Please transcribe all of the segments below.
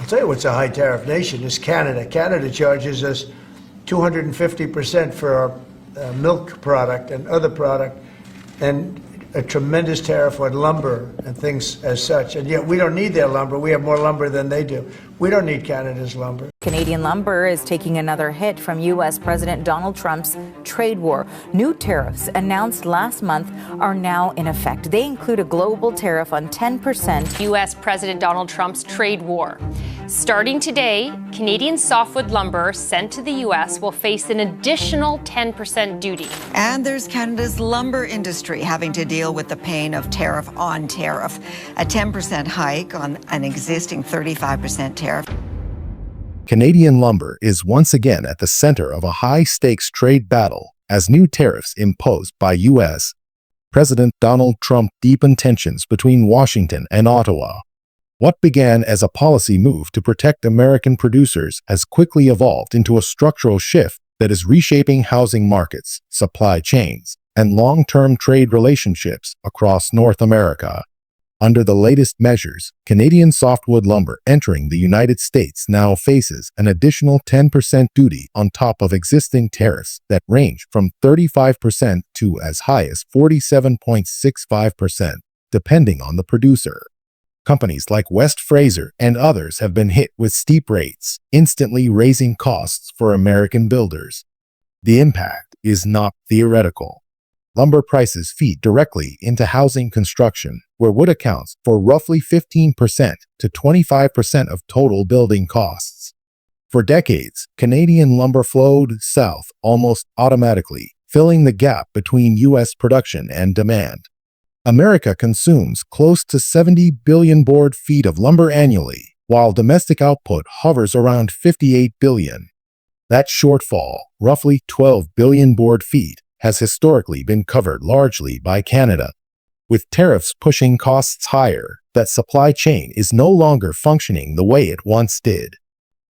tell you what's a high tariff nation is Canada. Canada charges us 250% for our milk product and other product, and a tremendous tariff on lumber and things as such. And yet we don't need their lumber. We have more lumber than they do. We don't need Canada's lumber. Canadian lumber is taking another hit from U.S. President Donald Trump's trade war. New tariffs announced last month are now in effect. They include a global tariff on 10%. U.S. President Donald Trump's trade war. Starting today, Canadian softwood lumber sent to the U.S. will face an additional 10% duty. And there's Canada's lumber industry having to deal with the pain of tariff on tariff. A 10% hike on an existing 35% tariff. Canadian lumber is once again at the center of a high-stakes trade battle as new tariffs imposed by U.S. President Donald Trump deepen tensions between Washington and Ottawa. What began as a policy move to protect American producers has quickly evolved into a structural shift that is reshaping housing markets, supply chains, and long-term trade relationships across North America. Under the latest measures, Canadian softwood lumber entering the United States now faces an additional 10% duty on top of existing tariffs that range from 35% to as high as 47.65%, depending on the producer. Companies like West Fraser and others have been hit with steep rates, instantly raising costs for American builders. The impact is not theoretical. Lumber prices feed directly into housing construction, where wood accounts for roughly 15% to 25% of total building costs. For decades, Canadian lumber flowed south almost automatically, filling the gap between U.S. production and demand. America consumes close to 70 billion board feet of lumber annually, while domestic output hovers around 58 billion. That shortfall, roughly 12 billion board feet, has historically been covered largely by Canada. With tariffs pushing costs higher, that supply chain is no longer functioning the way it once did.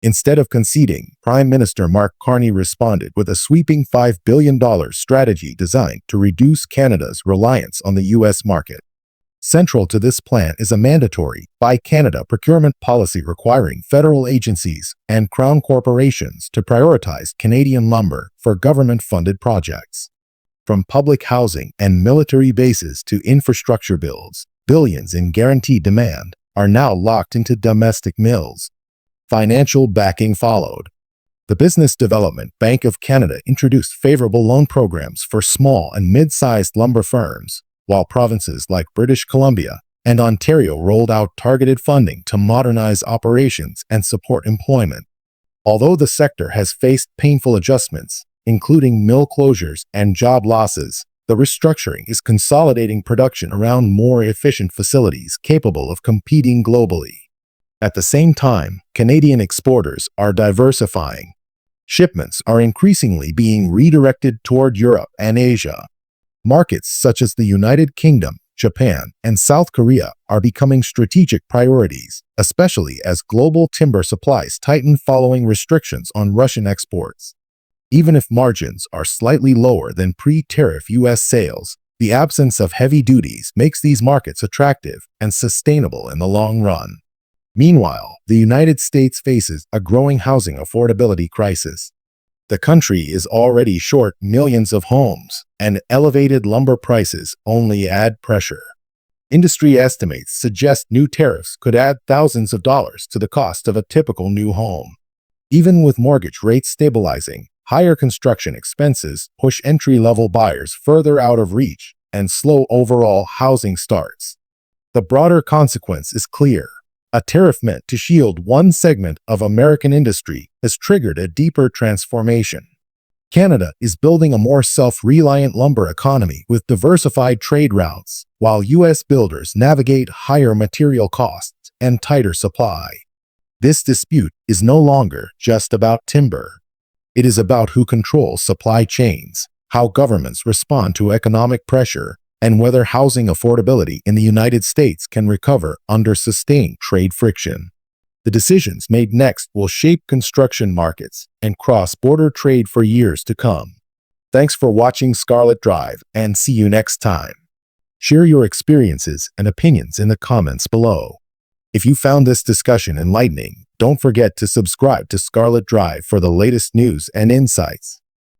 Instead of conceding, Prime Minister Mark Carney responded with a sweeping $5 billion strategy designed to reduce Canada's reliance on the U.S. market. Central to this plan is a mandatory Buy Canada procurement policy requiring federal agencies and crown corporations to prioritize Canadian lumber for government-funded projects. From public housing and military bases to infrastructure builds, billions in guaranteed demand are now locked into domestic mills. Financial backing followed. The Business Development Bank of Canada introduced favorable loan programs for small and mid-sized lumber firms, while provinces like British Columbia and Ontario rolled out targeted funding to modernize operations and support employment. Although the sector has faced painful adjustments, including mill closures and job losses, the restructuring is consolidating production around more efficient facilities capable of competing globally. At the same time, Canadian exporters are diversifying. Shipments are increasingly being redirected toward Europe and Asia. Markets such as the United Kingdom, Japan, and South Korea are becoming strategic priorities, especially as global timber supplies tighten following restrictions on Russian exports. Even if margins are slightly lower than pre-tariff U.S. sales, the absence of heavy duties makes these markets attractive and sustainable in the long run. Meanwhile, the United States faces a growing housing affordability crisis. The country is already short millions of homes, and elevated lumber prices only add pressure. Industry estimates suggest new tariffs could add thousands of dollars to the cost of a typical new home. Even with mortgage rates stabilizing, higher construction expenses push entry-level buyers further out of reach and slow overall housing starts. The broader consequence is clear. A tariff meant to shield one segment of American industry has triggered a deeper transformation. Canada is building a more self-reliant lumber economy with diversified trade routes, while U.S. builders navigate higher material costs and tighter supply. This dispute is no longer just about timber. It is about who controls supply chains, how governments respond to economic pressure, and whether housing affordability in the United States can recover under sustained trade friction. The decisions made next will shape construction markets and cross-border trade for years to come. Thanks for watching Scarlet Drive, and see you next time. Share your experiences and opinions in the comments below. If you found this discussion enlightening, Don't forget to subscribe to Scarlet Drive for the latest news and insights.